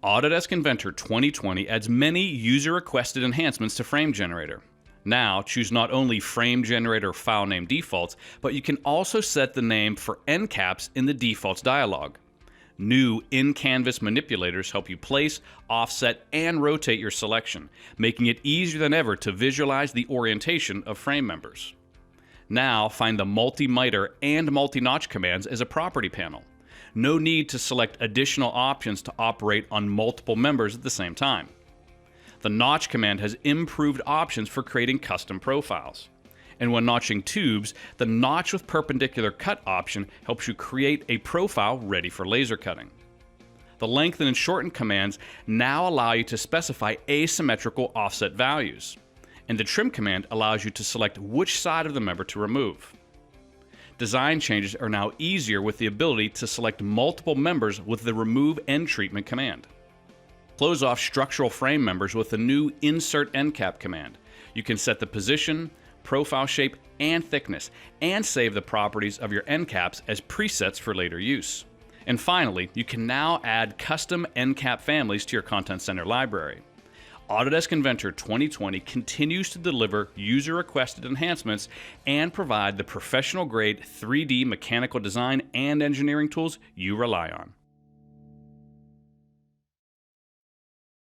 Autodesk Inventor 2020 adds many user-requested enhancements to Frame Generator. Now, choose not only Frame Generator file name defaults, but you can also set the name for end caps in the defaults dialog. New in-canvas manipulators help you place, offset, and rotate your selection, making it easier than ever to visualize the orientation of frame members. Now, find the multi-miter and multi-notch commands as a property panel. No need to select additional options to operate on multiple members at the same time. The notch command has improved options for creating custom profiles. And when notching tubes, the notch with perpendicular cut option helps you create a profile ready for laser cutting. The lengthen and shorten commands now allow you to specify asymmetrical offset values. And the trim command allows you to select which side of the member to remove. Design changes are now easier with the ability to select multiple members with the remove end treatment command. Close off structural frame members with the new insert end cap command. You can set the position, profile shape, and thickness, and save the properties of your end caps as presets for later use. And finally, you can now add custom end cap families to your Content Center library. Autodesk Inventor 2020 continues to deliver user-requested enhancements and provide the professional-grade 3D mechanical design and engineering tools you rely on.